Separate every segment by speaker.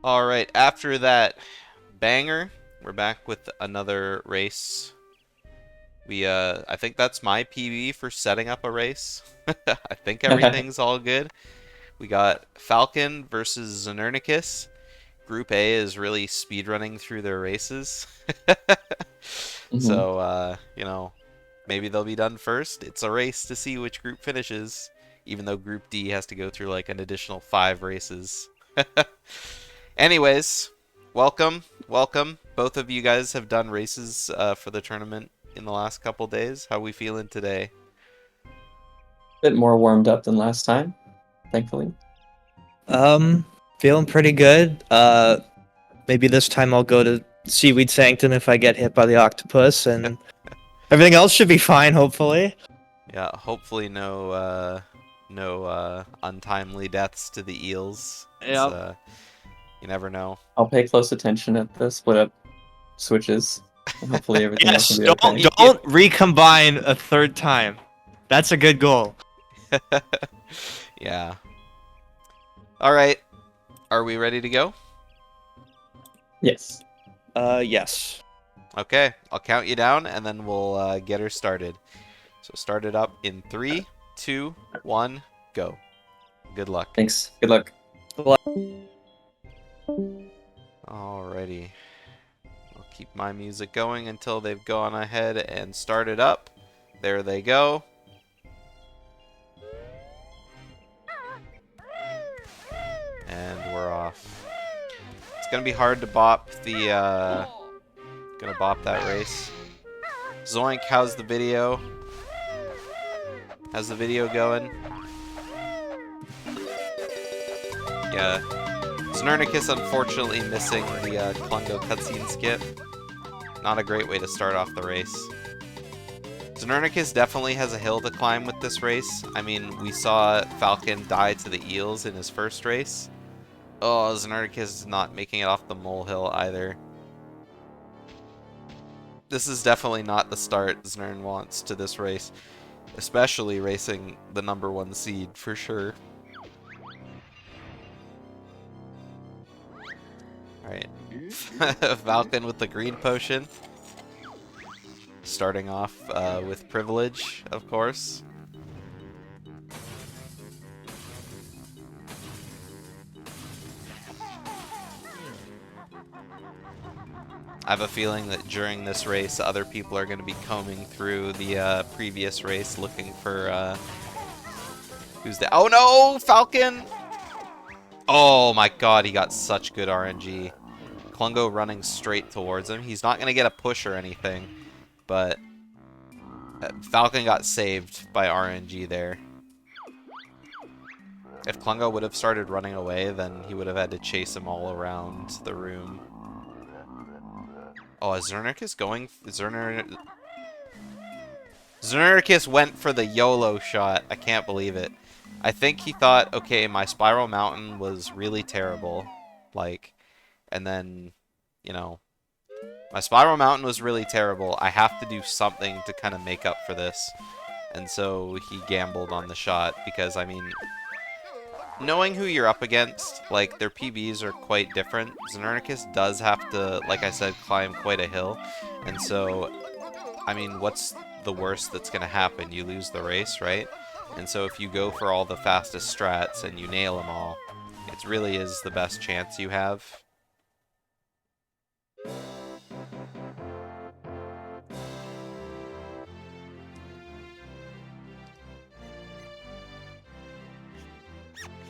Speaker 1: All right, after that banger, we're back with another race. I think that's my PB for setting up a race. I think everything's all good. We got Falcon versus Znernicus. Group A is really speedrunning through their races.
Speaker 2: Hmm.
Speaker 1: So, maybe they'll be done first. It's a race to see which group finishes, even though Group D has to go through like an additional 5 races. Anyways, welcome, welcome. Both of you guys have done races for the tournament in the last couple days. How we feeling today?
Speaker 2: Bit more warmed up than last time, thankfully.
Speaker 3: Um, Feeling pretty good. Maybe this time I'll go to Seaweed Sanctum if I get hit by the octopus, and everything else should be fine, hopefully.
Speaker 1: Yeah, hopefully no untimely deaths to the eels.
Speaker 3: Yep.
Speaker 1: You never know.
Speaker 2: I'll pay close attention at the split up switches, and hopefully everything else will
Speaker 3: Yes,
Speaker 2: be
Speaker 3: don't
Speaker 2: okay.
Speaker 3: don't recombine a third time. That's a good goal.
Speaker 1: Yeah. All right. Are we ready to go?
Speaker 2: Yes.
Speaker 3: Yes.
Speaker 1: Okay, I'll count you down and then we'll get her started. So start it up in 3, 2, 1, go. Good luck.
Speaker 2: Thanks. Good luck.
Speaker 1: Alrighty. I'll keep my music going until they've gone ahead and started up. There they go. And we're off. It's gonna be hard to bop gonna bop that race. Zoink, how's the video? How's the video going? Yeah. Znernicus unfortunately missing the Klungo cutscene skip. Not a great way to start off the race. Znernicus definitely has a hill to climb with this race. I mean, we saw Falcon die to the eels in his first race. Oh, Znernicus is not making it off the molehill either. This is definitely not the start Znern wants to this race. Especially racing the #1 seed, for sure. Alright. Falcon with the green potion. Starting off with privilege, of course. I have a feeling that during this race, other people are going to be combing through the previous race looking for who's the— Oh no! Falcon! Oh my god, he got such good RNG. Klungo running straight towards him. He's not going to get a push or anything, but Falcon got saved by RNG there. If Klungo would have started running away, then he would have had to chase him all around the room. Oh, is Znernicus going? Znernicus went for the YOLO shot. I can't believe it. I think he thought, okay, my Spiral Mountain was really terrible. Like, and then, you know, my Spiral Mountain was really terrible. I have to do something to kind of make up for this. And so he gambled on the shot because, I mean, knowing who you're up against, like, their PBs are quite different. Znernicus does have to, like I said, climb quite a hill. And so, I mean, what's the worst that's going to happen? You lose the race, right? And so if you go for all the fastest strats and you nail them all, it really is the best chance you have.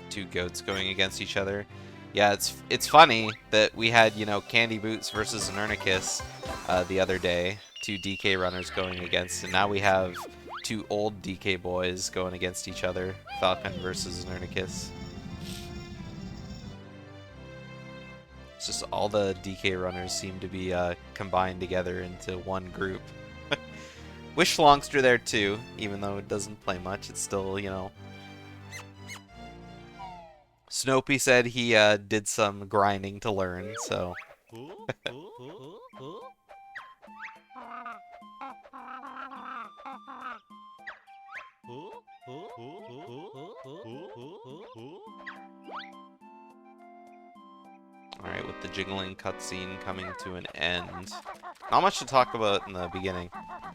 Speaker 1: Two goats going against each other. Yeah, it's funny that we had, you know, Candy Boots versus Znernicus the other day. 2 DK runners going against, and now we have 2 old DK boys going against each other. Falcon versus Znernicus. It's just all the DK runners seem to be combined together into one group. Wish Longster there too, even though it doesn't play much. It's still, you know. Snopey said he did some grinding to learn, so. Alright, with the jiggling cutscene coming to an end. Not much to talk about in the beginning.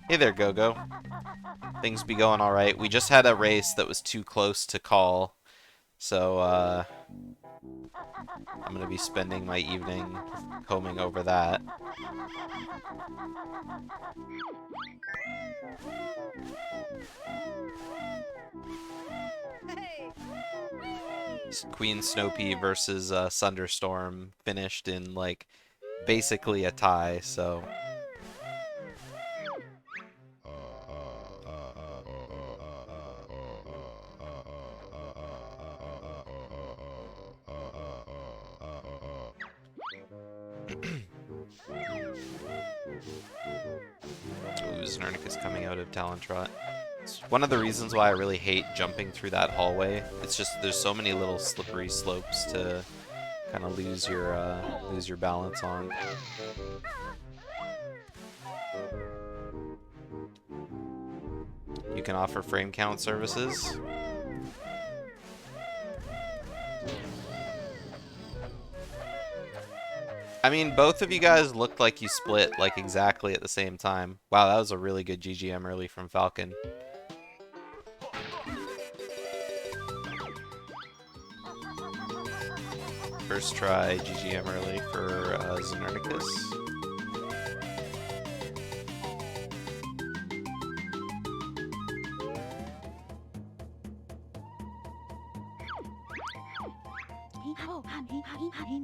Speaker 1: Hey there, Go-Go. Things be going alright. We just had a race that was too close to call. So, I'm gonna be spending my evening combing over that. Queen Snowpea versus Thunderstorm finished in, like, basically a tie, so... Ooh, Znernicus coming out of Talon Trot. It's one of the reasons why I really hate jumping through that hallway. It's just there's so many little slippery slopes to kind of lose your balance on. You can offer frame count services. I mean, both of you guys looked like you split like exactly at the same time. Wow, that was a really good GGM early from Falcon. First try GGM early for Znernicus.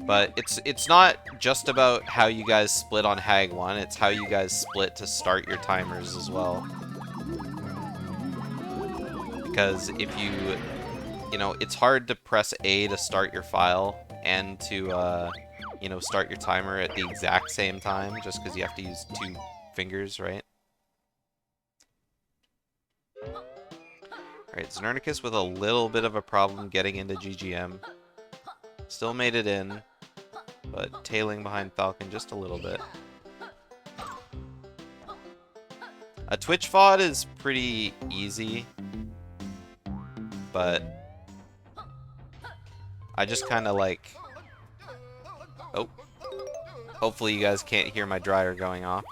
Speaker 1: But it's not just about how you guys split on Hag 1, it's how you guys split to start your timers as well. Because if you know, it's hard to press A to start your file and to, you know, start your timer at the exact same time, just because you have to use 2 fingers, right? Alright, Znernicus with a little bit of a problem getting into GGM. Still made it in, but tailing behind Falcon just a little bit. A Twitch VOD is pretty easy, but I just kind of like... Oh. Hopefully you guys can't hear my dryer going off.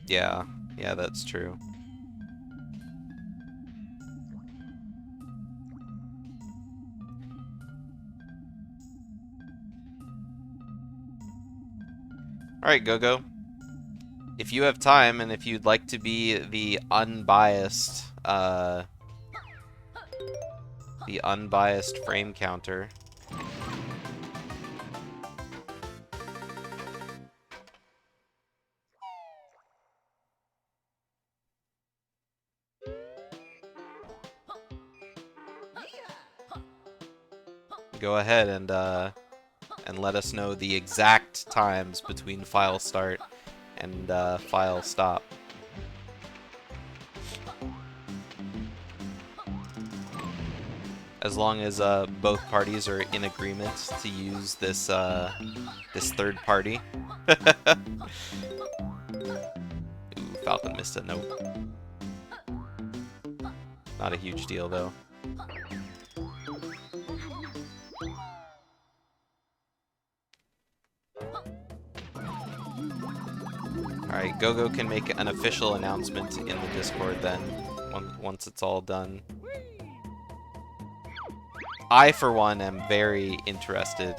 Speaker 1: Yeah, that's true. Alright, Go-Go. If you have time, and if you'd like to be the unbiased frame counter. Go ahead and let us know the exact times between file start and file stop. As long as both parties are in agreement to use this this third party. Ooh, Falcon missed a note. Not a huge deal though. Alright, Go-Go can make an official announcement in the Discord then, once it's all done. I, for one, am very interested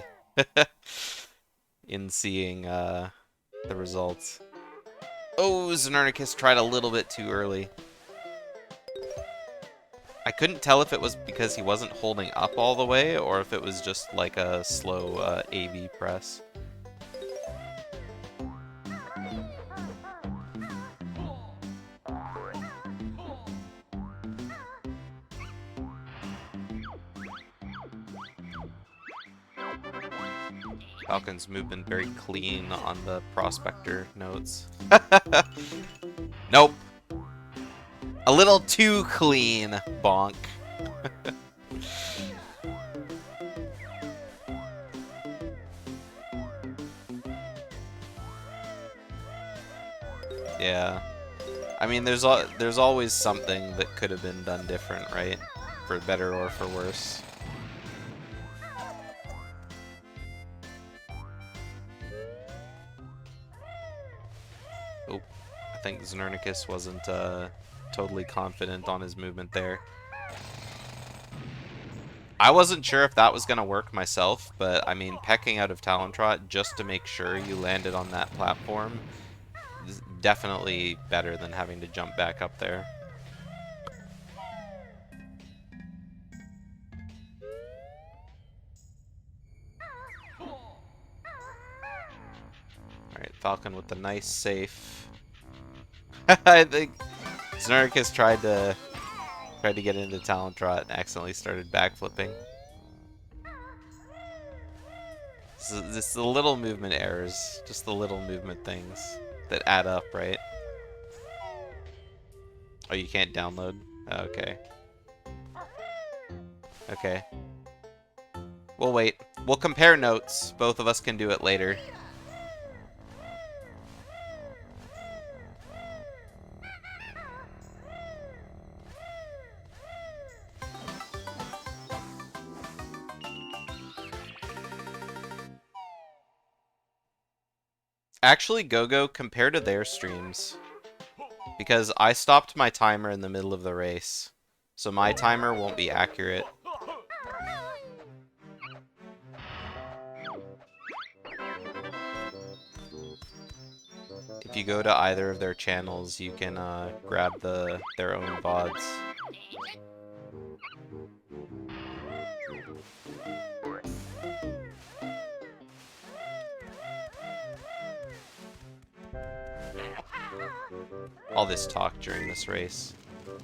Speaker 1: in seeing the results. Oh, Znernicus tried a little bit too early. I couldn't tell if it was because he wasn't holding up all the way, or if it was just like a slow AV press. Falcon's movement very clean on the prospector notes. Nope. A little too clean, bonk. Yeah. I mean, there's always something that could have been done different, right? For better or for worse. Oh, I think Znernicus wasn't totally confident on his movement there. I wasn't sure if that was going to work myself, but I mean, pecking out of Talon Trot just to make sure you landed on that platform is definitely better than having to jump back up there. Alright, Falcon with the nice safe. I think Znernicus tried to get into Talon Trot and accidentally started backflipping. This the little movement errors, just the little movement things that add up, right? Oh, you can't download? Okay. Okay. We'll wait. We'll compare notes. Both of us can do it later. Actually, GoGo, compare to their streams. Because I stopped my timer in the middle of the race. So my timer won't be accurate. If you go to either of their channels, you can grab their own VODs. All this talk during this race.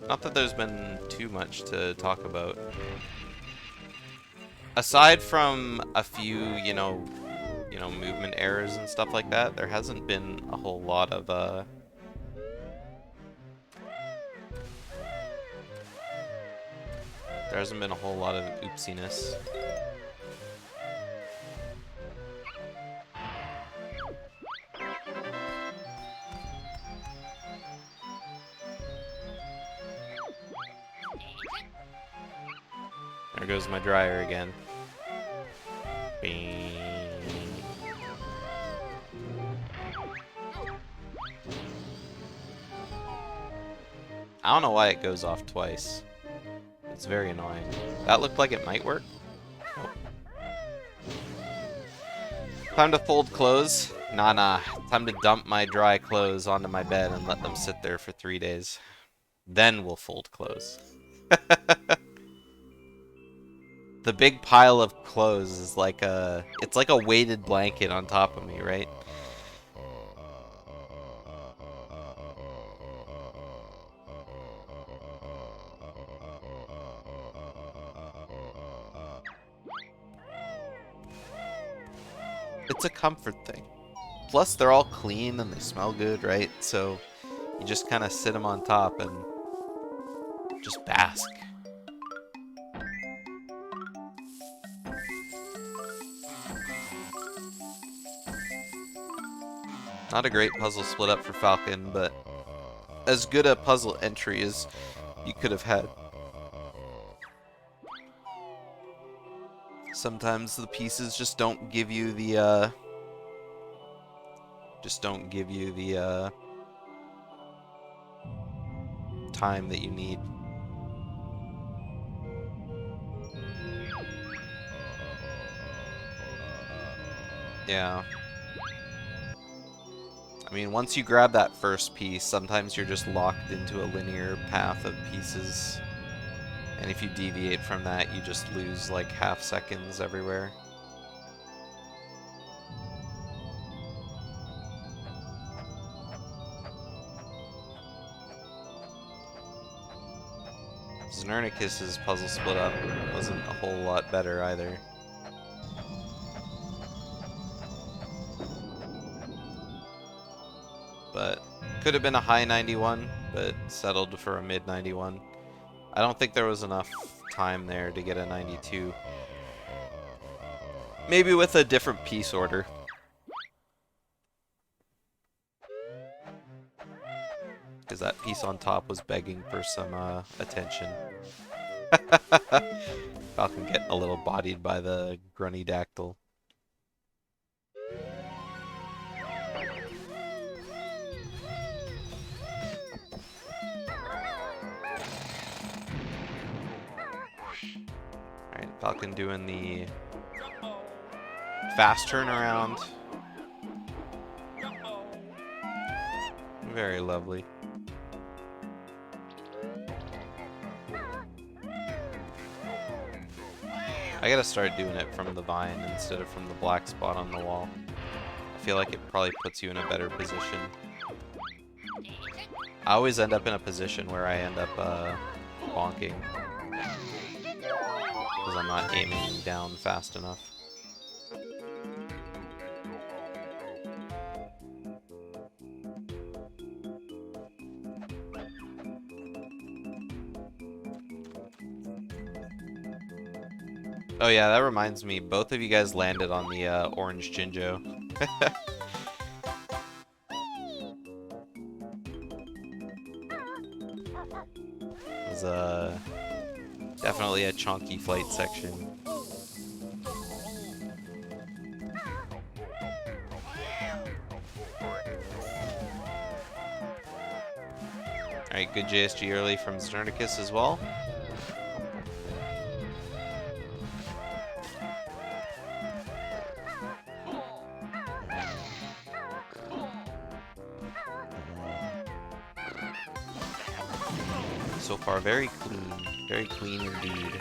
Speaker 1: Not that there's been too much to talk about. Aside from a few, movement errors and stuff like that, there hasn't been a whole lot of, there hasn't been a whole lot of oopsiness. There goes my dryer again. Bing. I don't know why it goes off twice. It's very annoying. That looked like it might work. Oh. Time to fold clothes. Nah. Time to dump my dry clothes onto my bed and let them sit there for 3 days. Then we'll fold clothes. The big pile of clothes is like it's like a weighted blanket on top of me, right? It's a comfort thing. Plus, they're all clean and they smell good, right? So you just kind of sit them on top and just bask. Not a great puzzle split up for Falcon, but as good a puzzle entry as you could have had. Sometimes the pieces just don't give you the time that you need. Yeah. I mean, once you grab that first piece, sometimes you're just locked into a linear path of pieces. And if you deviate from that, you just lose like half seconds everywhere. Znernicus' puzzle split up wasn't a whole lot better either. But could have been a high 91, but settled for a mid 91. I don't think there was enough time there to get a 92. Maybe with a different piece order. because that piece on top was begging for some attention. Falcon getting a little bodied by the grunny dactyl. Alright, Falcon doing the fast turnaround. Very lovely. I gotta start doing it from the vine instead of from the black spot on the wall. I feel like it probably puts you in a better position. I always end up in a position where I end up bonking. Because I'm not aiming down fast enough. Oh yeah, that reminds me, both of you guys landed on the orange Jinjo. It was definitely a chunky flight section. Alright, good JSG early from Znernicus as well. So far, very clean indeed.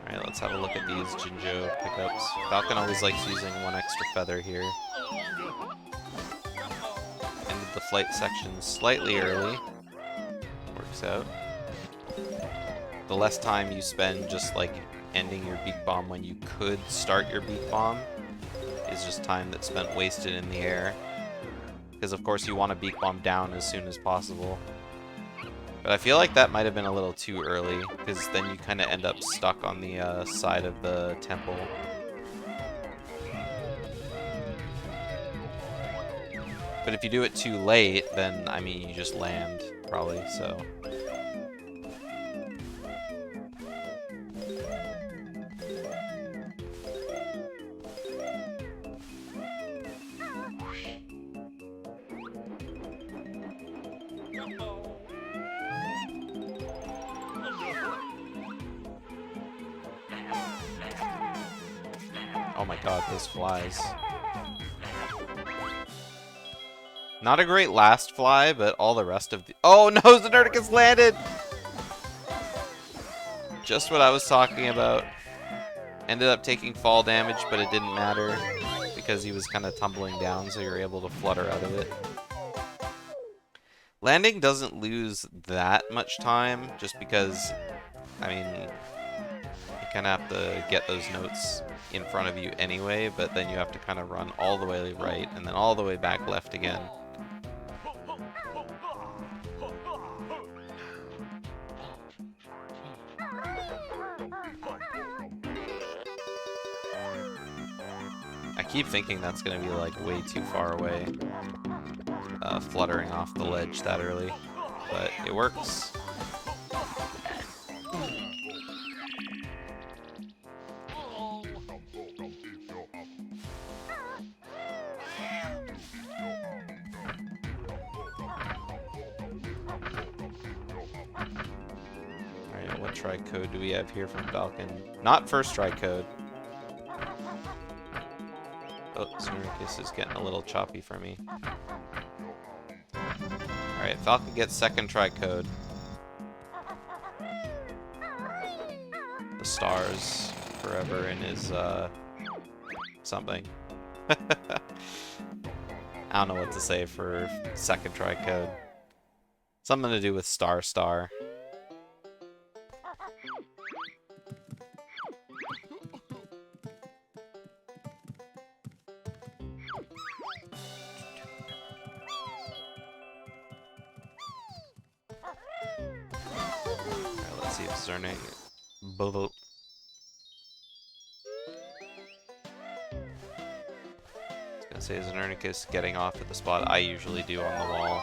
Speaker 1: Alright, let's have a look at these Jinjo pickups. Falcon always likes using one extra feather here. Ended the flight section slightly early. Works out. The less time you spend just like ending your beak bomb when you could start your beak bomb is just time that's spent wasted in the air. Because of course you want to beak bomb down as soon as possible. But I feel like that might have been a little too early, because then you kind of end up stuck on the side of the temple. But if you do it too late, then, I mean, you just land, probably, so... Oh my god, those flies. Not a great last fly, but all the rest of the... Oh no, Znernicus landed! Just what I was talking about. Ended up taking fall damage, but it didn't matter because he was kind of tumbling down, so you're able to flutter out of it. Landing doesn't lose that much time, just because, I mean, you kind of have to get those notes in front of you anyway, but then you have to kind of run all the way right and then all the way back left again. I keep thinking that's going to be like way too far away, fluttering off the ledge that early, but it works. Alright, what try code do we have here from Falcon? Not first try code. Oh, Znernicus is getting a little choppy for me. Alright, Falcon gets second try code. The stars forever in his, something. I don't know what to say for second try code. Something to do with star. Let's see if Zerning... Bubble. I was gonna say Znernicus getting off at the spot I usually do on the wall.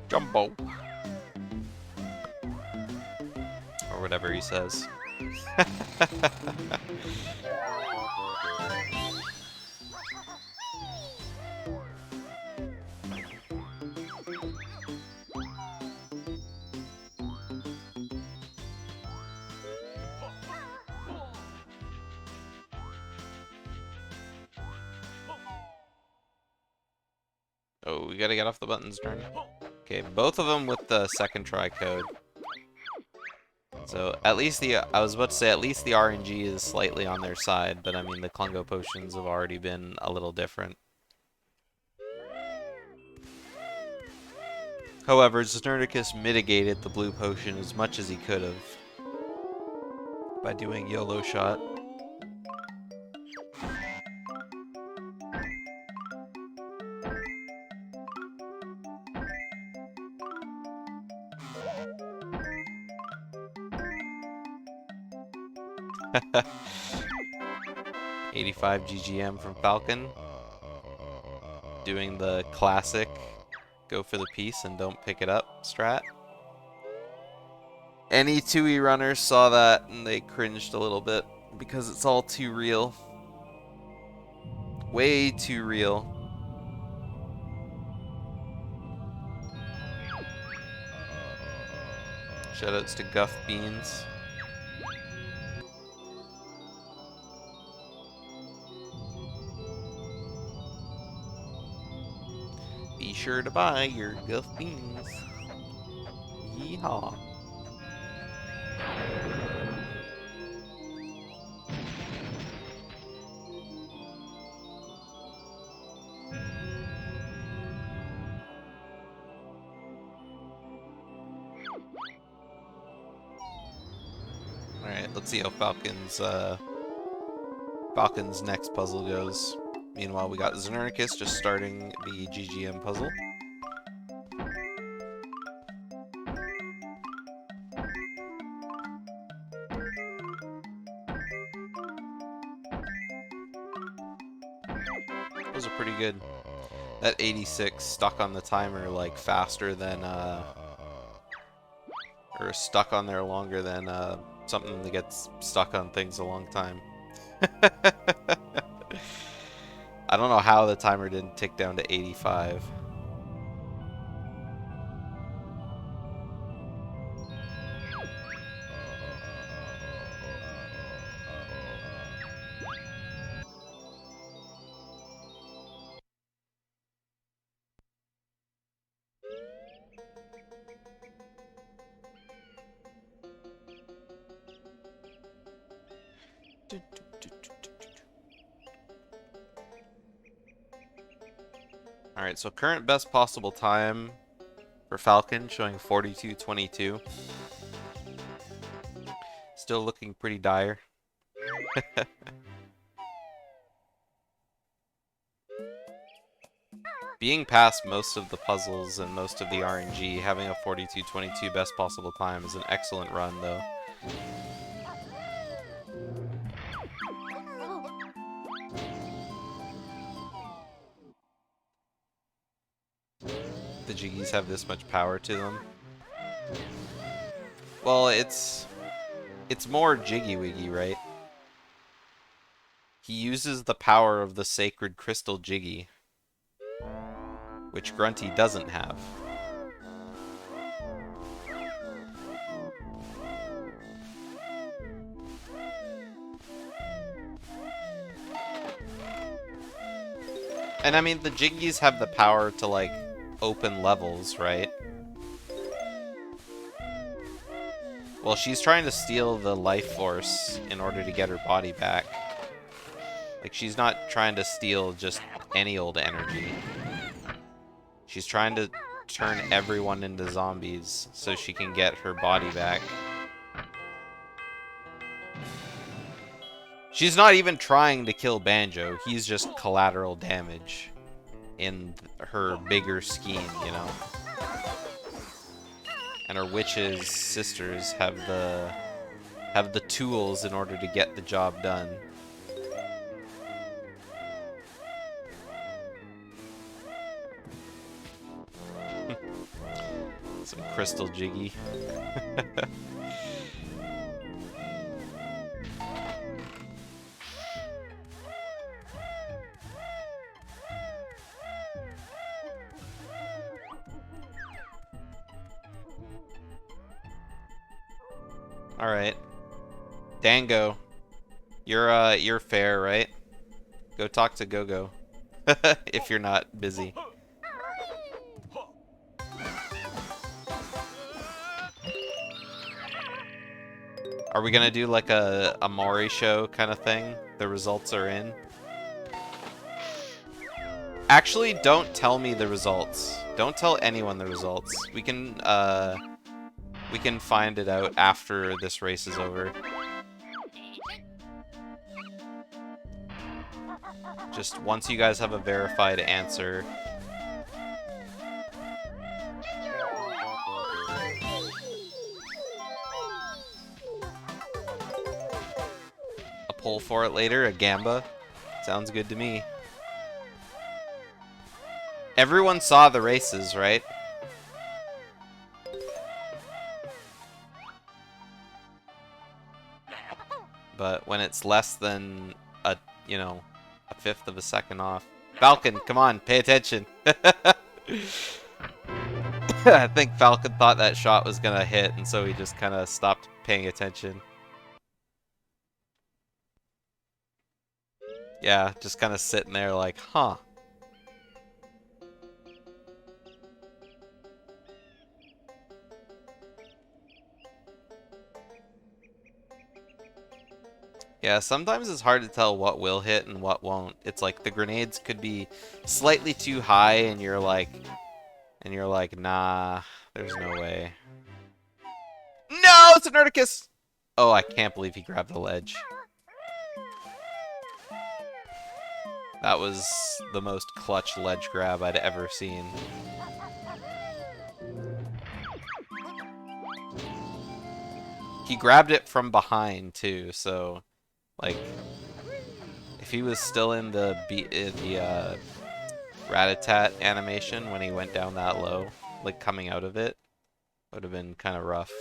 Speaker 1: Jumbo! Or whatever he says. Oh, we gotta get off the buttons, turn. Okay, both of them with the second try code. So at least I was about to say at least the RNG is slightly on their side, but I mean the Clungo potions have already been a little different. However, Znernicus mitigated the blue potion as much as he could have by doing YOLO shot. $85 GGM from Falcon. Doing the classic go for the piece and don't pick it up strat. Any Tooie runners saw that and they cringed a little bit because it's all too real. Way too real. Shoutouts to Guff Beans. Be sure to buy your Guff Beans. Yeehaw. Alright, let's see how Falcon's next puzzle goes. Meanwhile, we got Znernicus just starting the GGM puzzle. Those are pretty good. That 86 stuck on the timer like faster than or stuck on there longer than something that gets stuck on things a long time. I don't know how the timer didn't tick down to 85. Alright, so current best possible time for Falcon showing 42:22. Still looking pretty dire. Being past most of the puzzles and most of the RNG, having a 42:22 best possible time is an excellent run, though. The Jiggies have this much power to them. Well, it's more Jiggy Wiggy, right? He uses the power of the sacred crystal Jiggy, which Grunty doesn't have. And I mean, the Jiggies have the power to, like, open levels, right? Well, she's trying to steal the life force in order to get her body back. Like, she's not trying to steal just any old energy. She's trying to turn everyone into zombies so she can get her body back. She's not even trying to kill Banjo. He's just collateral damage in her bigger scheme, you know? And her witches sisters have the tools in order to get the job done. Some crystal jiggy. All right, Dango, you're fair, right? Go talk to Gogo if you're not busy. Are we gonna do like a Maury show kind of thing? The results are in. Actually, don't tell me the results. Don't tell anyone the results. We can find it out after this race is over. Just once you guys have a verified answer. A poll for it later, a gamba. Sounds good to me. Everyone saw the races, right? But when it's less than a, you know, a fifth of a second off. Falcon, come on, pay attention. I think Falcon thought that shot was gonna hit, and so he just kind of stopped paying attention. Yeah, just kind of sitting there like, huh. Yeah, sometimes it's hard to tell what will hit and what won't. It's like the grenades could be slightly too high and you're like, nah, there's no way. No, it's Znernicus! Oh, I can't believe he grabbed the ledge. That was the most clutch ledge grab I'd ever seen. He grabbed it from behind too, so like if he was still in the rat-a-tat animation when he went down that low, like coming out of it, would have been kind of rough.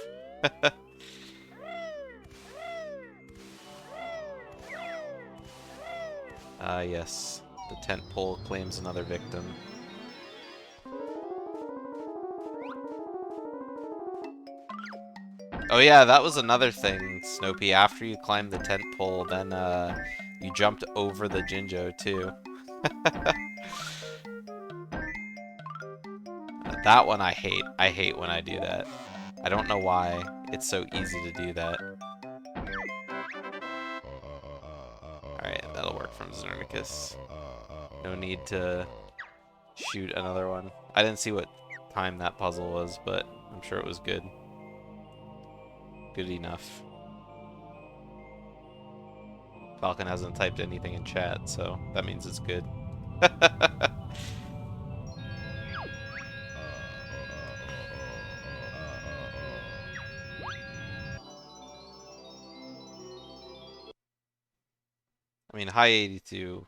Speaker 1: Yes, the tent pole claims another victim. Oh yeah, that was another thing, Snopey. After you climbed the tent pole, then you jumped over the Jinjo too. That one I hate. I hate when I do that. I don't know why it's so easy to do that. Alright, that'll work from Znernicus. No need to shoot another one. I didn't see what time that puzzle was, but I'm sure it was good. Good enough. Falcon hasn't typed anything in chat, so that means it's good. I mean, high 82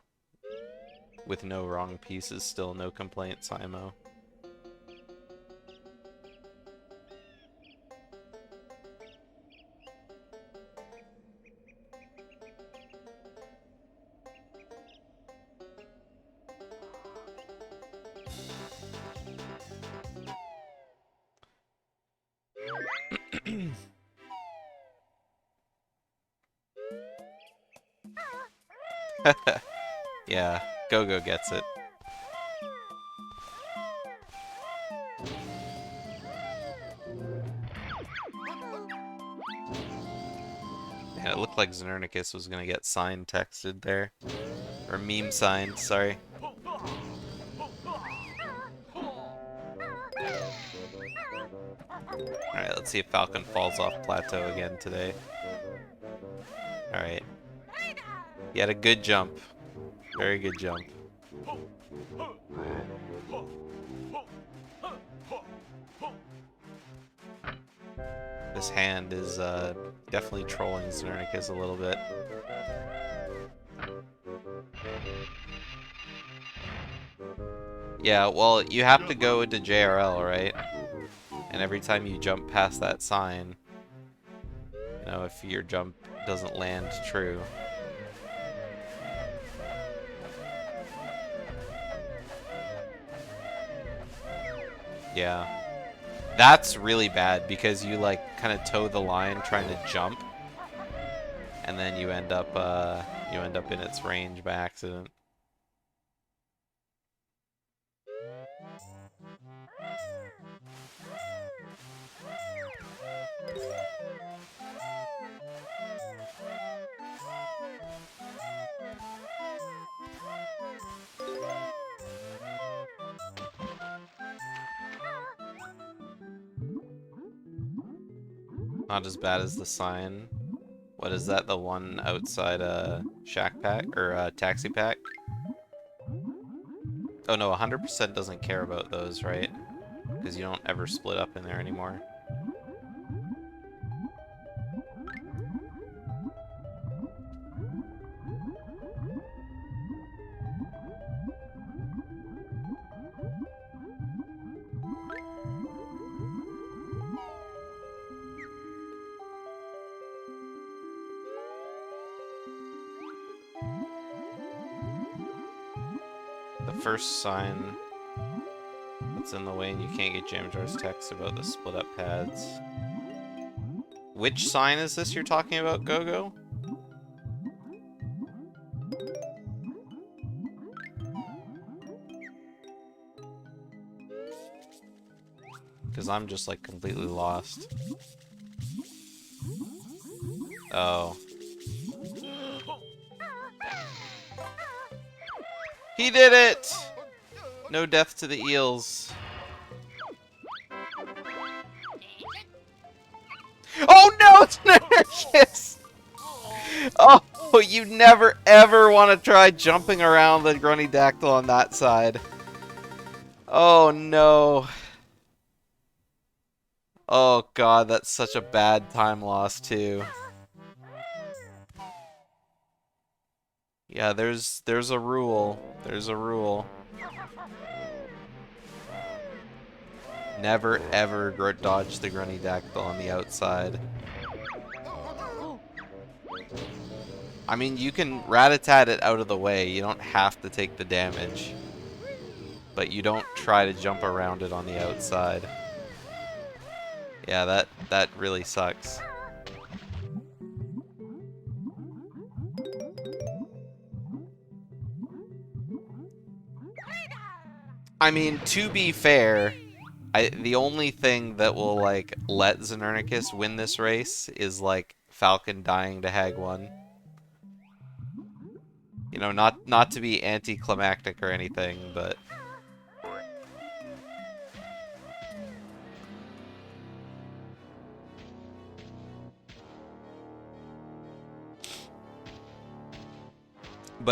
Speaker 1: with no wrong piece is still no complaint, Simo. Yeah, Go-Go gets it. Yeah, it looked like Znernicus was gonna get sign texted there. Or meme signed, sorry. Alright, let's see if Falcon falls off plateau again today. Alright. He had a good jump. Very good jump. This hand is definitely trolling Znernicus a little bit. Yeah, well, you have to go into JRL, right? And every time you jump past that sign, you know, if your jump doesn't land true. Yeah. That's really bad because you like kind of toe the line trying to jump, and then you end up in its range by accident. Not as bad as the sign. What is that? The one outside Shack Pack or Taxi Pack? Oh no, 100% doesn't care about those, right? Because you don't ever split up in there anymore. The first sign that's in the way and you can't get Jamjar's text about the split up pads. Which sign is this you're talking about, Gogo? Because I'm just like completely lost. Oh. He did it! No death to the eels. Oh no, it's Znernicus! Oh, you never ever want to try jumping around the Grunnydactyl on that side. Oh no. Oh god, that's such a bad time loss too. Yeah, there's a rule. There's a rule. Never ever dodge the Grunnydactyl on the outside. I mean, you can rat-a-tat it out of the way. You don't have to take the damage. But you don't try to jump around it on the outside. Yeah, that really sucks. I mean, to be fair, the only thing that will like let Znernicus win this race is like Falcon dying to Hag 1. You know, not to be anticlimactic or anything, but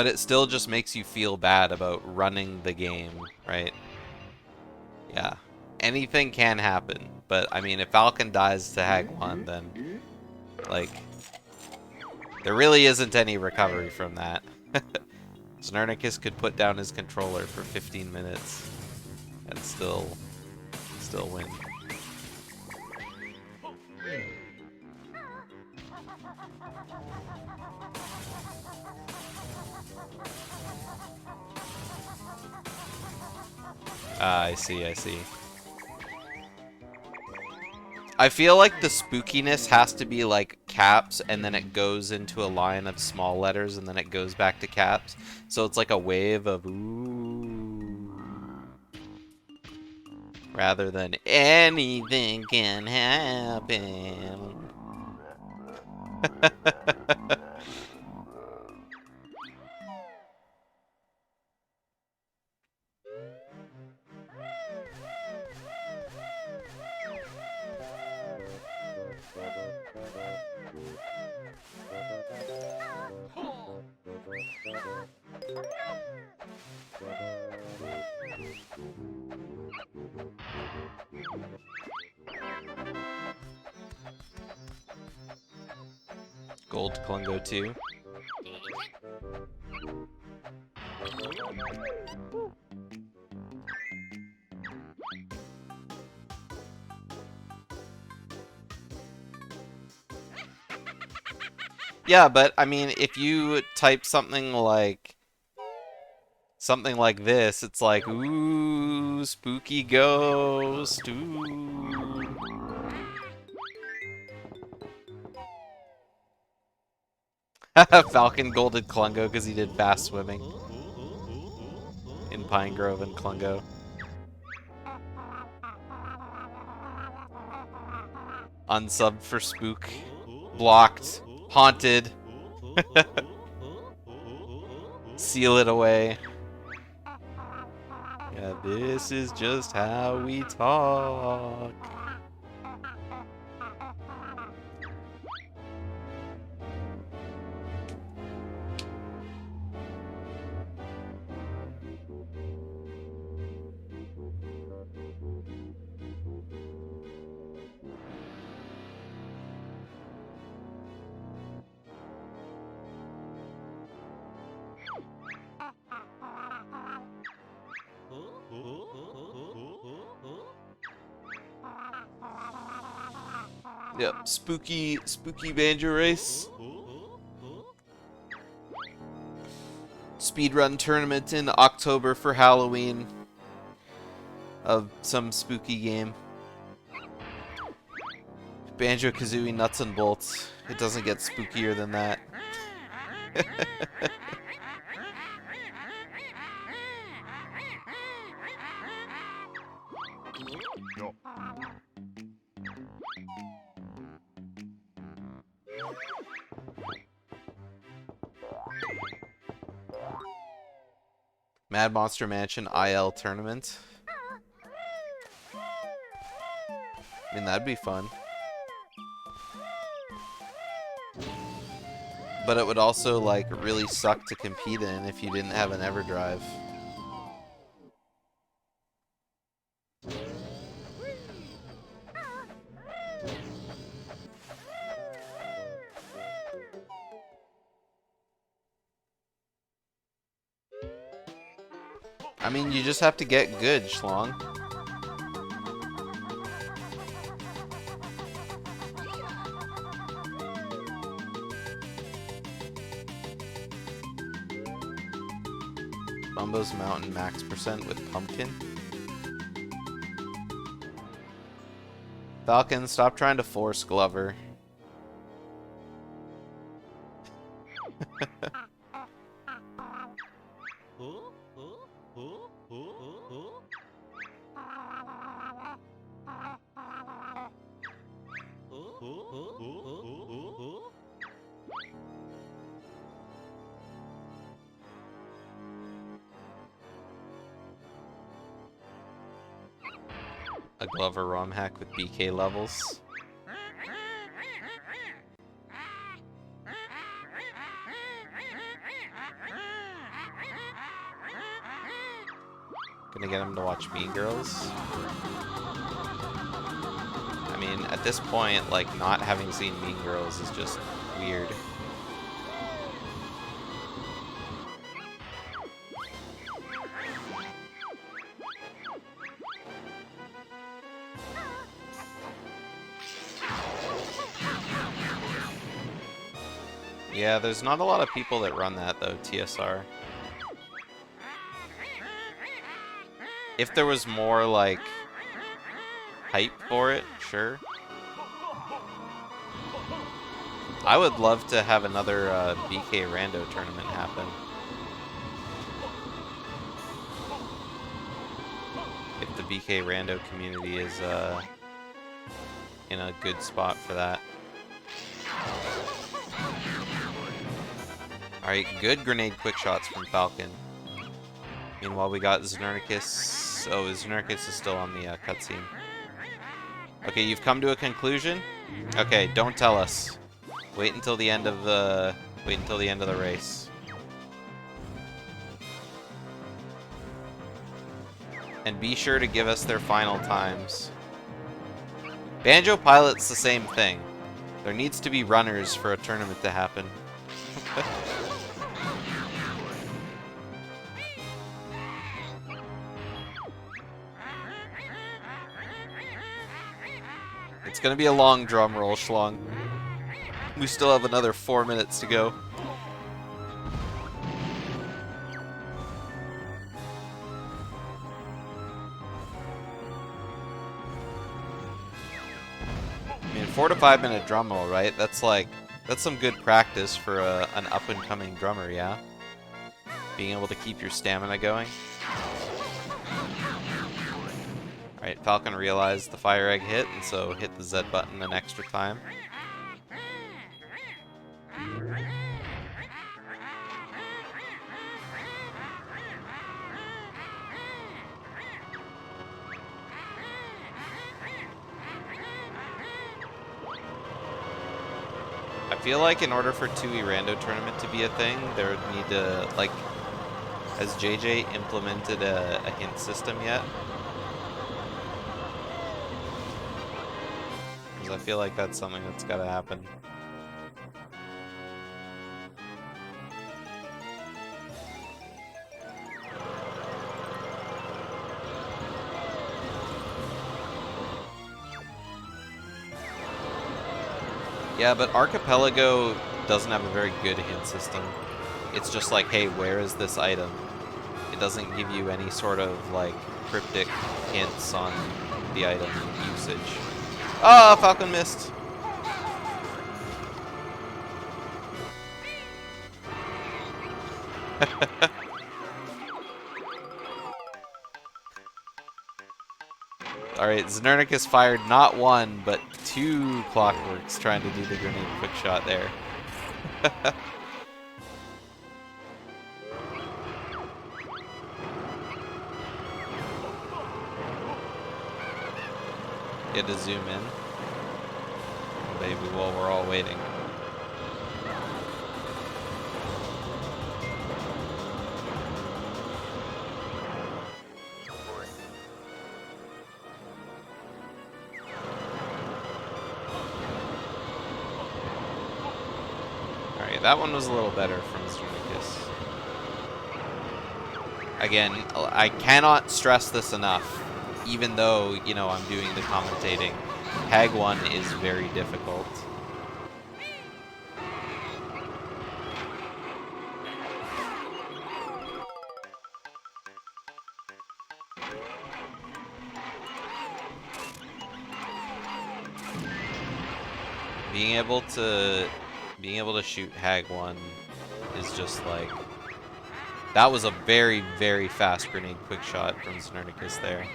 Speaker 1: it still just makes you feel bad about running the game, right? Yeah. Anything can happen, but I mean, if Falcon dies to Hag 1, then like there really isn't any recovery from that. Znernicus could put down his controller for 15 minutes and still win. Ah, I see, I see. I feel like the spookiness has to be like caps and then it goes into a line of small letters and then it goes back to caps. So it's like a wave of ooh. Rather than anything can happen. Gold Clungo too. Yeah, but I mean, if you type something like this, it's like, ooh, spooky ghost, ooh. Falcon golded Clungo because he did fast swimming in Pine Grove and Clungo. Unsubbed for spook. Blocked. Haunted. Seal it away. Yeah, this is just how we talk. Yep, spooky banjo race. Speedrun tournament in October for Halloween of some spooky game. Banjo-Kazooie nuts and bolts. It doesn't get spookier than that. Mad Monster Mansion IL tournament. I mean, that'd be fun. But it would also, like, really suck to compete in if you didn't have an EverDrive. I mean, you just have to get good, Schlong. Bumbo's Mountain max % with Pumpkin. Falcon, stop trying to force Glover. A Glover ROM hack with BK levels. Gonna get him to watch Mean Girls. I mean, at this point, like, not having seen Mean Girls is just weird. Yeah, there's not a lot of people that run that, though, TSR. If there was more, like, hype for it, sure. I would love to have another BK Rando tournament happen. If the BK Rando community is in a good spot for that. Alright, good grenade quick shots from Falcon. Meanwhile, we got Znernicus. Oh, Znernicus is still on the cutscene. Okay, you've come to a conclusion? Okay, don't tell us. Wait until the end of the race. And be sure to give us their final times. Banjo Pilot's the same thing. There needs to be runners for a tournament to happen. It's gonna be a long drum roll, Schlong. We still have another 4 minutes to go. I mean, 4 to 5 minute drum roll, right? That's some good practice for an up and coming drummer, yeah? Being able to keep your stamina going. Alright, Falcon realized the fire egg hit, and so hit the Z button an extra time. I feel like in order for Tooie Rando tournament to be a thing, there would need to, like, has JJ implemented a hint system yet? Because I feel like that's something that's gotta happen. Yeah, but Archipelago doesn't have a very good hint system. It's just like, hey, where is this item? It doesn't give you any sort of, like, cryptic hints on the item usage. Oh, Falcon missed! Alright, Znernicus fired not one, but 2 clockworks trying to do the grenade quick shot there. Get to zoom in. Baby, while we're all waiting. Alright, that one was a little better from Znernicus. Again, I cannot stress this enough. Even though, you know, I'm doing the commentating, Hag 1 is very difficult. Being able to shoot Hag 1 is just like, that was a very, very fast grenade quick shot from Znernicus there.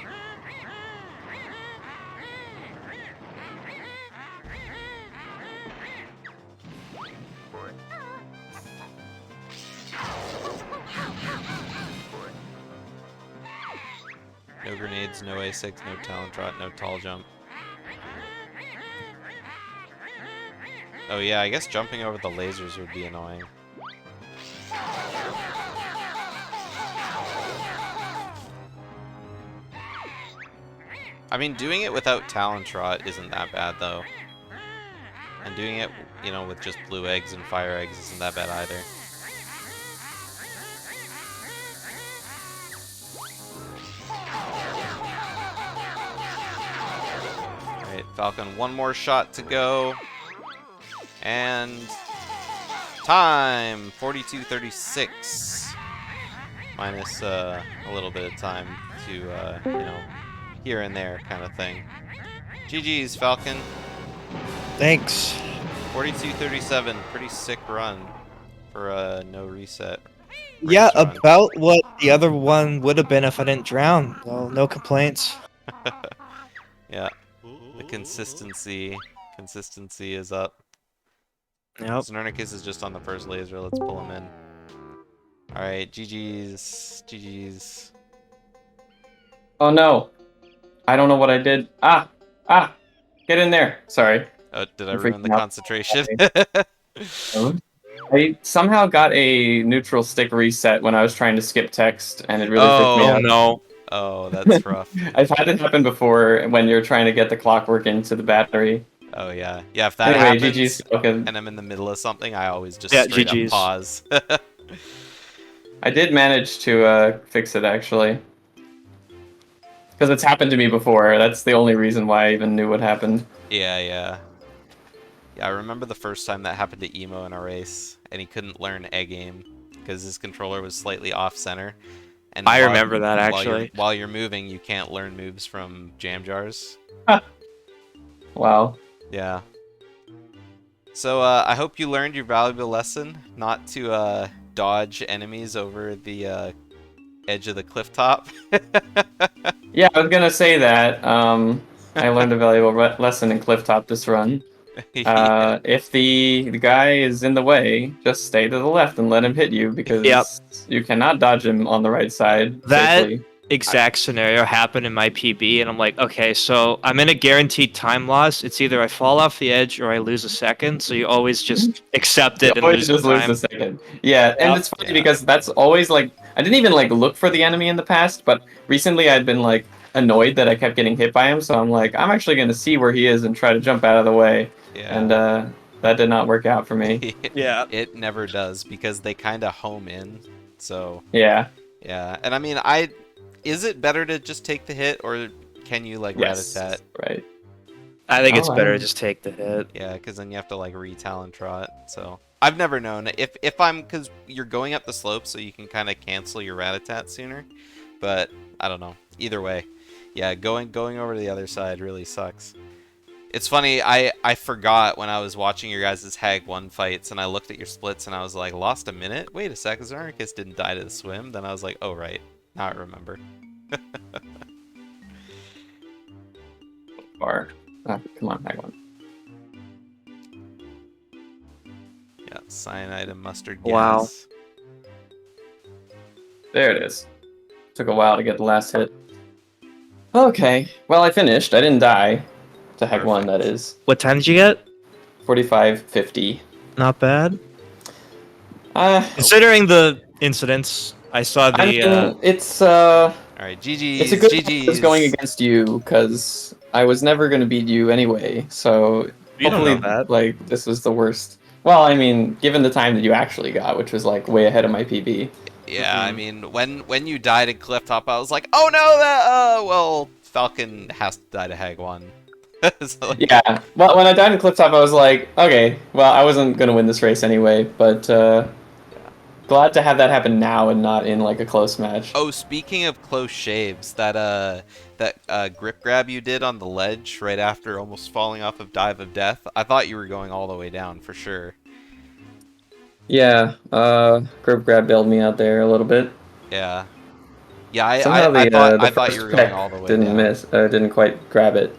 Speaker 1: No grenades, no A6, no talent trot, no tall jump. Oh yeah, I guess jumping over the lasers would be annoying. I mean, doing it without talent trot isn't that bad though. And doing it, you know, with just blue eggs and fire eggs isn't that bad either. Alright, Falcon, one more shot to go. And time! 42:36. Minus a little bit of time to, you know, here and there kind of thing. GG's, Falcon.
Speaker 3: Thanks.
Speaker 1: 42:37, pretty sick run for a no reset.
Speaker 3: Yeah,
Speaker 1: run.
Speaker 3: about what the other one would have been if I didn't drown. So no complaints.
Speaker 1: Yeah, the consistency is up.
Speaker 3: Yep.
Speaker 1: Znernicus is just on the first laser. Let's pull him in. All right, GG's.
Speaker 2: Oh no. I don't know what I did. Ah! Get in there. Sorry.
Speaker 1: Oh, did I
Speaker 2: I'm
Speaker 1: ruin the
Speaker 2: freaking out.
Speaker 1: concentration?
Speaker 2: I somehow got a neutral stick reset when I was trying to skip text, and it really freaked me
Speaker 1: Oh
Speaker 2: out.
Speaker 3: no.
Speaker 1: Oh, that's rough.
Speaker 2: I've had it happen before when you're trying to get the clockwork into the battery.
Speaker 1: Oh yeah, yeah. If that
Speaker 2: Anyway, GG's.
Speaker 1: happens
Speaker 2: Okay.
Speaker 1: and I'm in the middle of something, I always just
Speaker 3: Yeah,
Speaker 1: straight up
Speaker 3: GG's.
Speaker 1: pause.
Speaker 2: I did manage to fix it actually. Because it's happened to me before. That's the only reason why I even knew what happened.
Speaker 1: Yeah, yeah. Yeah, I remember the first time that happened to Emo in a race, and he couldn't learn egg aim because his controller was slightly off center. And
Speaker 3: I remember that
Speaker 1: while you're
Speaker 3: actually.
Speaker 1: while you're moving, you can't learn moves from jam jars.
Speaker 2: Wow.
Speaker 1: Yeah. So I hope you learned your valuable lesson not to dodge enemies over the edge of the cliff top.
Speaker 2: Yeah, I was gonna say that. I learned a valuable lesson in Clifftop this run.
Speaker 1: Yeah.
Speaker 2: If the guy is in the way, just stay to the left and let him hit you because you cannot dodge him on the right side
Speaker 3: That
Speaker 2: safely.
Speaker 3: exact scenario happened in my PB, and I'm like, okay, so I'm in a guaranteed time loss. It's either I fall off the edge or I lose a second. So you always just accept
Speaker 2: You
Speaker 3: it and
Speaker 2: always
Speaker 3: lose the
Speaker 2: just lose
Speaker 3: time.
Speaker 2: the second. Yeah, and
Speaker 3: Yep.
Speaker 2: it's funny
Speaker 1: Yeah.
Speaker 2: because that's always like I didn't even like look for the enemy in the past, but recently I'd been like annoyed that I kept getting hit by him, so I'm like, I'm actually gonna see where he is and try to jump out of the way. And
Speaker 1: Yeah.
Speaker 2: that did not work out for me.
Speaker 3: Yeah.
Speaker 1: It never does because they kind of home in. So
Speaker 2: Yeah.
Speaker 1: yeah, and I mean, is it better to just take the hit or can you like rat-a-tat?
Speaker 2: Yes. Right.
Speaker 3: I think it's
Speaker 2: Oh, I
Speaker 3: better to
Speaker 2: don't-
Speaker 3: just take the hit.
Speaker 1: Yeah, because then you have to like re-talon trot. So I've never known if I'm because you're going up the slope, so you can kind of cancel your rat-a-tat sooner. But I don't know. Either way, yeah, going over to the other side really sucks. It's funny. I forgot when I was watching your guys' Hag 1 fights, and I looked at your splits, and I was like, lost a minute. Wait a sec, Znernicus didn't die to the swim. Then I was like, oh right, now I remember.
Speaker 2: Bar. Oh, come on, Hag one.
Speaker 1: Yeah, cyanide and mustard
Speaker 3: Wow.
Speaker 1: gas.
Speaker 2: There it is. Took a while to get the last hit. Okay. Well, I finished. I didn't die. To Hag 1, that
Speaker 1: Perfect.
Speaker 2: is.
Speaker 3: What time did you get?
Speaker 2: 45:50.
Speaker 3: Not bad.
Speaker 2: Uh,
Speaker 3: Considering the incidents, I saw
Speaker 2: I
Speaker 3: the.
Speaker 2: mean, it's
Speaker 1: All right, GG's.
Speaker 2: it's a good thing I was going
Speaker 1: GG's.
Speaker 2: against you because I was never going to beat you anyway. So
Speaker 3: You don't
Speaker 2: hopefully,
Speaker 3: know that.
Speaker 2: like this was the worst. Well, I mean, given the time that you actually got, which was like way ahead of my PB.
Speaker 1: Yeah, I mean, when you died in Clifftop, I was like, oh no, that well, Falcon has to die to Hag 1. So, like,
Speaker 2: Yeah. Well, when I died in Clifftop, I was like, okay, well, I wasn't gonna win this race anyway, but glad to have that happen now and not in like a close match.
Speaker 1: oh, speaking of close shaves, that grip grab you did on the ledge right after almost falling off of Dive of Death, I thought you were going all the way down for sure.
Speaker 2: Yeah. Grip grab bailed me out there a little bit.
Speaker 1: Yeah. Yeah, I,
Speaker 2: Somehow
Speaker 1: I, I thought
Speaker 2: the
Speaker 1: I thought you
Speaker 2: first
Speaker 1: were going
Speaker 2: pick
Speaker 1: all the way
Speaker 2: didn't
Speaker 1: down.
Speaker 2: miss, didn't quite grab it.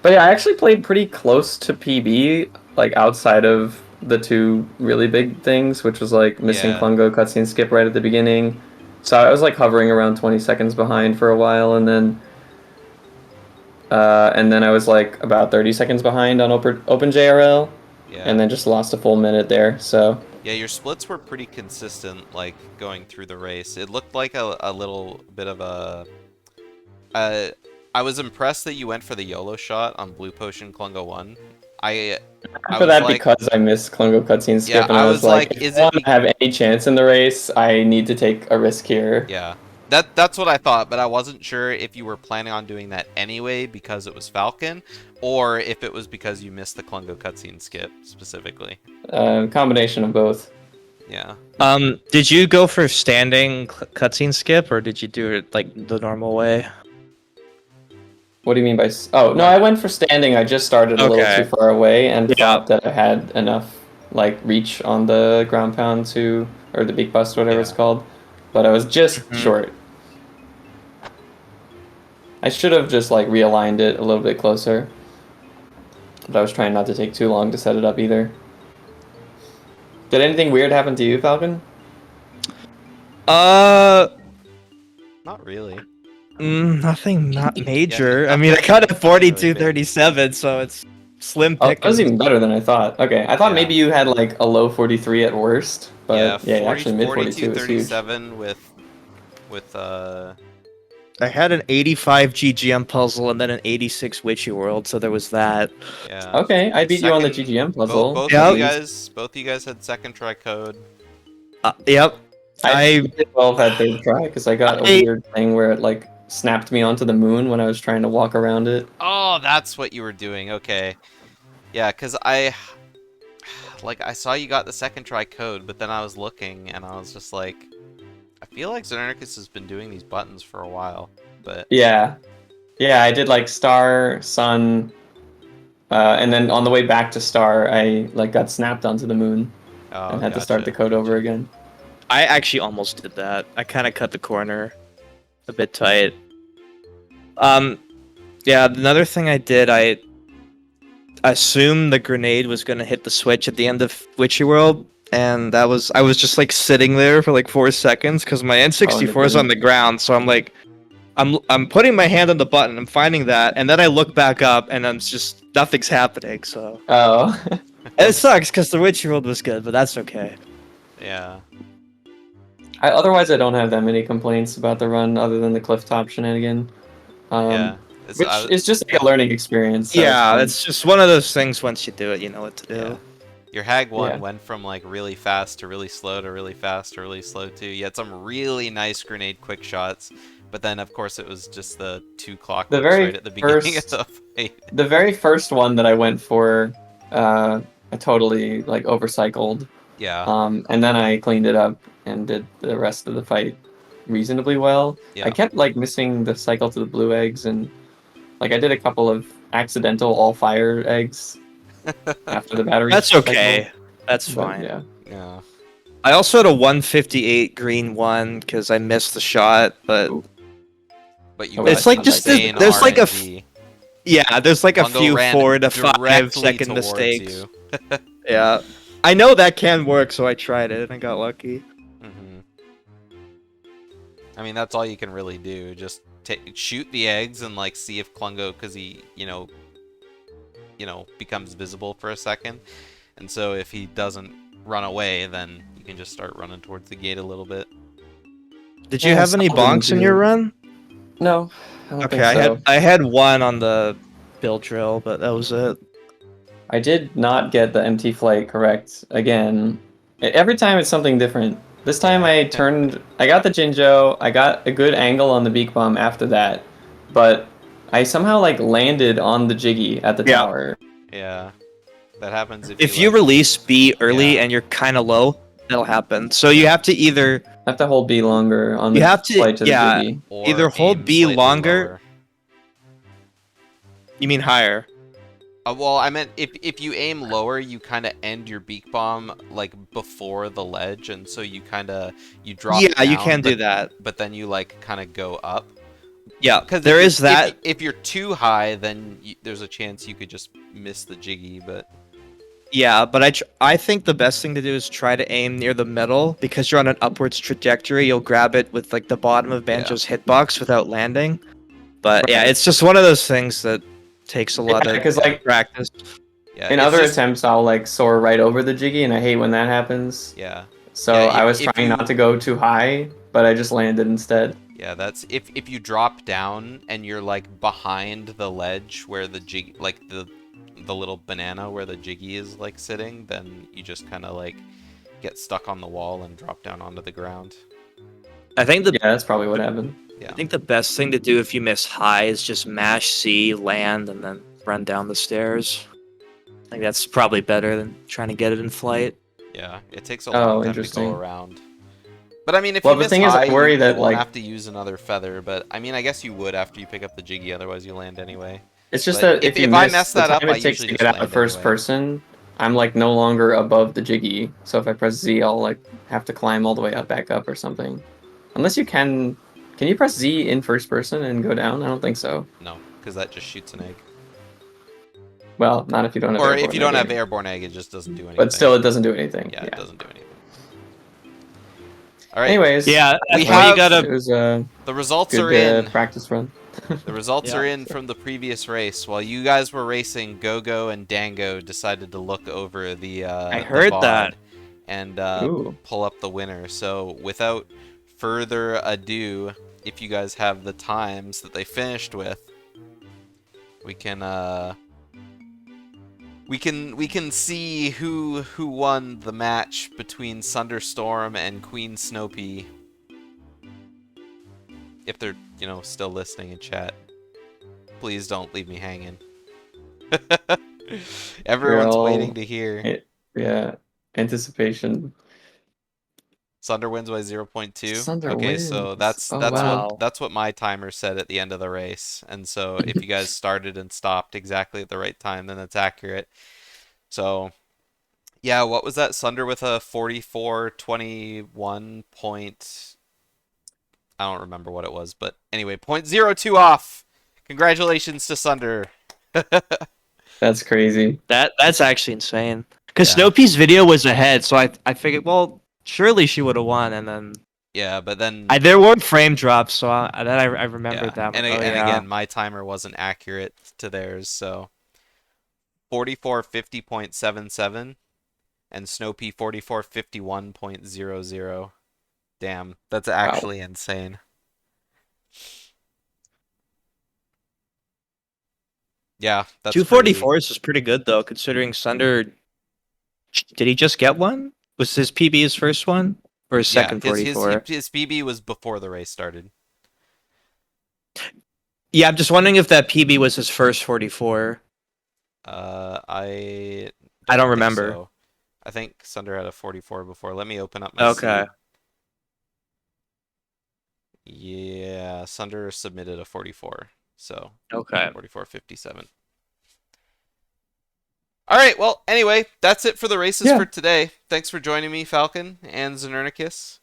Speaker 2: But yeah, I actually played pretty close to PB, like outside of the two really big things, which was like missing
Speaker 1: Yeah.
Speaker 2: Klungo cutscene skip right at the beginning. So I was like hovering around 20 seconds behind for a while, and then I was like about 30 seconds behind on open JRL,
Speaker 1: Yeah.
Speaker 2: and then just lost a full minute there. So
Speaker 1: Yeah, your splits were pretty consistent, like, going through the race. It looked like a little bit of a... I was impressed that you went for the YOLO shot on Blue Potion Klungo 1. I
Speaker 2: for
Speaker 1: was
Speaker 2: that
Speaker 1: like...
Speaker 2: because I missed Klungo cutscene skip,
Speaker 1: Yeah,
Speaker 2: and I was like, if
Speaker 1: is
Speaker 2: I
Speaker 1: it...
Speaker 2: want to have any chance in the race, I need to take a risk here.
Speaker 1: Yeah. That's what I thought, but I wasn't sure if you were planning on doing that anyway because it was Falcon, or if it was because you missed the Klungo cutscene skip, specifically.
Speaker 2: Combination of both.
Speaker 1: Yeah.
Speaker 3: Did you go for standing cutscene skip, or did you do it like the normal way?
Speaker 2: What do you mean by... Oh, no, I went for standing. I just started a little
Speaker 3: Okay.
Speaker 2: too far away and
Speaker 3: Yeah.
Speaker 2: thought that I had enough like reach on the ground pound to... or the big bust, whatever it's
Speaker 1: Yeah.
Speaker 2: called. But I was just
Speaker 3: Mhm.
Speaker 2: short. I should have just like realigned it a little bit closer. But I was trying not to take too long to set it up either. Did anything weird happen to you, Falcon?
Speaker 3: Uh,
Speaker 1: Not really.
Speaker 3: nothing not major.
Speaker 1: Yeah,
Speaker 3: I mean, I got a
Speaker 1: nothing really
Speaker 3: 42-37, so it's slim
Speaker 2: Oh, that was
Speaker 3: pickings.
Speaker 2: even better than I thought. Okay, I thought
Speaker 1: Yeah.
Speaker 2: maybe you had like a low 43 at worst, but yeah,
Speaker 1: 40,
Speaker 2: actually mid 42 is huge.
Speaker 1: 37 with
Speaker 3: I had an 85 GGM puzzle and then an 86 Witchy World, so there was that.
Speaker 1: Yeah.
Speaker 2: Okay, I beat you on the
Speaker 1: Second-
Speaker 2: GGM puzzle.
Speaker 1: Both
Speaker 3: Yeah.
Speaker 1: of you guys, had second try code.
Speaker 3: Yep.
Speaker 2: I
Speaker 3: I
Speaker 2: did well that third try because I got a
Speaker 3: I-
Speaker 2: weird thing where it like snapped me onto the moon when I was trying to walk around it.
Speaker 1: Oh, that's what you were doing. Okay. Yeah, cause I saw you got the second try code, but then I was looking and I was just like, I feel like Znernicus has been doing these buttons for a while, but
Speaker 2: Yeah, yeah, I did like star, sun, and then on the way back to star, I like got snapped onto the moon and had to start the code over again.
Speaker 3: I actually almost did that. I kind of cut the corner a bit tight. Yeah, another thing I did, I assumed the grenade was gonna hit the switch at the end of Witchy World, and I was just like sitting there for like 4 seconds because my N64 is on the ground, so I'm like, I'm putting my hand on the button, I'm finding that, and then I look back up and I'm just nothing's happening. So
Speaker 2: Oh,
Speaker 3: it sucks because the Witchy World was good, but that's okay.
Speaker 1: yeah.
Speaker 2: otherwise I don't have that many complaints about the run other than the clifftop shenanigan.
Speaker 1: Yeah.
Speaker 2: Which is just like a learning experience. So
Speaker 3: Yeah,
Speaker 2: it's
Speaker 3: it's just one of those things. Once you do it, you know what to do.
Speaker 1: Yeah. Your Hag 1
Speaker 2: Yeah.
Speaker 1: went from like really fast to really slow to really fast to really slow too. You had some really nice grenade quick shots, but then of course it was just the 2 clockworks
Speaker 2: very
Speaker 1: right at the beginning
Speaker 2: first-
Speaker 1: of the fight.
Speaker 2: The very first one that I went for, I totally like overcycled.
Speaker 1: Yeah.
Speaker 2: And then I cleaned it up and did the rest of the fight reasonably well.
Speaker 1: Yeah.
Speaker 2: I kept like missing the cycle to the blue eggs, and like I did a couple of accidental all fire eggs after the battery.
Speaker 3: That's
Speaker 2: cycle,
Speaker 3: okay. That's
Speaker 2: but
Speaker 3: fine.
Speaker 2: yeah.
Speaker 1: Yeah.
Speaker 3: I also had a 158 green one because I missed the shot, but
Speaker 1: But you
Speaker 2: It's
Speaker 1: got
Speaker 2: like just
Speaker 1: insane
Speaker 3: there's like a
Speaker 1: RNG.
Speaker 3: yeah, there's like a
Speaker 1: Bungo
Speaker 3: few
Speaker 1: ran
Speaker 3: 4 to 5
Speaker 1: directly
Speaker 3: second
Speaker 1: towards
Speaker 3: mistakes.
Speaker 1: you.
Speaker 3: Yeah, I know that can work, so I tried it and I got lucky.
Speaker 1: Hmm. I mean, that's all you can really do. Just shoot the eggs and like see if Klungo, because he, becomes visible for a second. And so if he doesn't run away, then you can just start running towards the gate a little bit.
Speaker 3: Did you
Speaker 2: Yeah,
Speaker 3: have any
Speaker 2: some of them
Speaker 3: bonks in
Speaker 2: do.
Speaker 3: your run?
Speaker 2: No. I don't
Speaker 3: Okay,
Speaker 2: think so.
Speaker 3: I had one on the build drill, but that was it.
Speaker 2: I did not get the MT flight correct again. Every time it's something different. This time
Speaker 1: Yeah.
Speaker 2: I got the Jinjo, I got a good angle on the beak bomb after that, but I somehow like landed on the Jiggy at the
Speaker 3: Yeah.
Speaker 2: tower.
Speaker 1: Yeah. That happens
Speaker 3: If you
Speaker 1: like,
Speaker 3: release B early
Speaker 1: Yeah.
Speaker 3: and you're kind of low, that'll happen. So you have to either
Speaker 2: I have to hold B longer on
Speaker 3: You
Speaker 2: the
Speaker 3: have to-
Speaker 2: flight to the
Speaker 3: yeah.
Speaker 2: Jiggy.
Speaker 1: or
Speaker 3: either hold
Speaker 1: aim
Speaker 3: B
Speaker 1: slightly
Speaker 3: longer-
Speaker 1: lower.
Speaker 3: you mean higher.
Speaker 1: Well, I meant if you aim lower, you kind of end your beak bomb like before the ledge, and so you drop.
Speaker 3: Yeah, you
Speaker 1: down,
Speaker 3: can do
Speaker 1: but-
Speaker 3: that.
Speaker 1: But then you like kind of go up.
Speaker 3: Yeah,
Speaker 1: Because
Speaker 3: there is that.
Speaker 1: If you're too high, then there's a chance you could just miss the Jiggy. But
Speaker 3: Yeah, but I think the best thing to do is try to aim near the middle because you're on an upwards trajectory. You'll grab it with like the bottom of Banjo's hitbox without landing. But yeah,
Speaker 2: Right.
Speaker 3: it's just one of those things that takes a lot of
Speaker 2: Because like
Speaker 3: practice.
Speaker 1: yeah,
Speaker 2: in
Speaker 1: it's
Speaker 2: other
Speaker 1: just-
Speaker 2: attempts, I'll like soar right over the Jiggy, and I hate when that happens.
Speaker 1: yeah,
Speaker 2: So
Speaker 1: Yeah,
Speaker 2: I was
Speaker 1: if
Speaker 2: trying
Speaker 1: you-
Speaker 2: not to go too high, but I just landed instead.
Speaker 1: yeah. That's if you drop down and you're like behind the ledge where the Jiggy, like the little banana where the Jiggy is like sitting, then you just kind of like get stuck on the wall and drop down onto the ground.
Speaker 3: I think
Speaker 2: Yeah, that's probably what happened.
Speaker 1: Yeah.
Speaker 3: I think the best thing to do if you miss high is just mash C, land, and then run down the stairs. I think that's probably better than trying to get it in flight.
Speaker 1: Yeah, it takes a
Speaker 2: Oh,
Speaker 1: long time to
Speaker 2: interesting.
Speaker 1: go around. But I mean, if
Speaker 2: Well,
Speaker 1: you
Speaker 2: the
Speaker 1: miss
Speaker 2: thing is, I
Speaker 1: high,
Speaker 2: worry
Speaker 1: you
Speaker 2: that,
Speaker 1: won't
Speaker 2: like-
Speaker 1: have to use another feather. But I mean, I guess you would after you pick up the Jiggy. Otherwise, you land anyway.
Speaker 2: It's just
Speaker 1: But
Speaker 2: that if you
Speaker 1: if I
Speaker 2: miss
Speaker 1: mess
Speaker 2: the
Speaker 1: that
Speaker 2: time
Speaker 1: up,
Speaker 2: it
Speaker 1: I
Speaker 2: takes
Speaker 1: usually
Speaker 2: to
Speaker 1: just
Speaker 2: get out of
Speaker 1: land
Speaker 2: first
Speaker 1: anyway.
Speaker 2: person, I'm like no longer above the Jiggy. So if I press Z, I'll like have to climb all the way up, back up, or something. Unless you can you press Z in first person and go down? I don't think so.
Speaker 1: No, because that just shoots an egg.
Speaker 2: Well, not if you don't have.
Speaker 1: Or
Speaker 2: airborne
Speaker 1: if you don't have
Speaker 2: egg.
Speaker 1: airborne egg, it just doesn't do anything.
Speaker 2: But still, it doesn't do anything.
Speaker 1: yeah,
Speaker 2: Yeah.
Speaker 1: it doesn't do anything. All right.
Speaker 2: Anyways,
Speaker 3: Yeah,
Speaker 1: We
Speaker 3: that's why
Speaker 1: have-
Speaker 3: you gotta.
Speaker 2: it was a
Speaker 1: The results are
Speaker 2: good
Speaker 1: in.
Speaker 2: practice run.
Speaker 1: The results
Speaker 3: Yeah.
Speaker 1: are in from the previous race. While you guys were racing, Gogo and Dango decided to look over the.
Speaker 3: I
Speaker 1: the
Speaker 3: heard
Speaker 1: VOD
Speaker 3: that.
Speaker 1: And
Speaker 2: Ooh.
Speaker 1: pull up the winner. So without further ado, if you guys have the times that they finished with, we can see who won the match between Sunderstorm and Queen Snopey. If they're, still listening in chat. Please don't leave me hanging. Everyone's waiting to hear.
Speaker 2: Yeah, anticipation.
Speaker 1: Sunder wins by 0.2.
Speaker 2: Sunder
Speaker 1: Okay,
Speaker 2: wins.
Speaker 1: so that's
Speaker 3: wow.
Speaker 1: what my timer said at the end of the race. And so if you guys started and stopped exactly at the right time, then that's accurate. So yeah, what was that? Sunder with a 44.21 point. I don't remember what it was, but anyway, 0.02 off. Congratulations to Sunder.
Speaker 2: That's crazy.
Speaker 3: That's actually insane. Because
Speaker 1: Yeah.
Speaker 3: Snopey's video was ahead, so I figured, well, surely she would have won, and then
Speaker 1: Yeah, but then
Speaker 3: there weren't frame drops, so I remembered that.
Speaker 1: And,
Speaker 3: Like, oh,
Speaker 1: and
Speaker 3: yeah.
Speaker 1: again, my timer wasn't accurate to theirs, so 4450.77 and Snopey 4451.00. Damn, that's actually insane. Yeah, that's
Speaker 3: 244s is pretty good though, considering Sunder. Did he just get one? Was his PB his first one or his second 44?
Speaker 1: His PB was before the race started.
Speaker 3: Yeah, I'm just wondering if that PB was his first 44.
Speaker 1: I
Speaker 3: don't
Speaker 1: think
Speaker 3: remember.
Speaker 1: so. I think Sunder had a 44 before. Let me open up my
Speaker 3: Okay.
Speaker 1: seed. Yeah, Sunder submitted a 44. So
Speaker 3: Okay.
Speaker 1: 44.57. All right. Well, anyway, that's it for the races for today. Thanks for joining me, Falcon and Znernicus.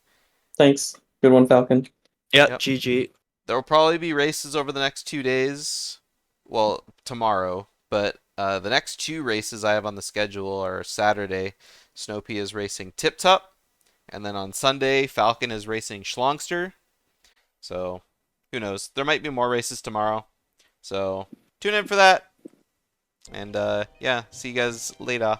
Speaker 2: Thanks. Good one, Falcon.
Speaker 3: Yep. GG.
Speaker 1: There will probably be races over the next 2 days. Well, tomorrow, but the next 2 races I have on the schedule are Saturday. Snopey is racing Tip Top, and then on Sunday, Falcon is racing Schlongster. So, who knows? There might be more races tomorrow. So, tune in for that. And, yeah, see you guys later.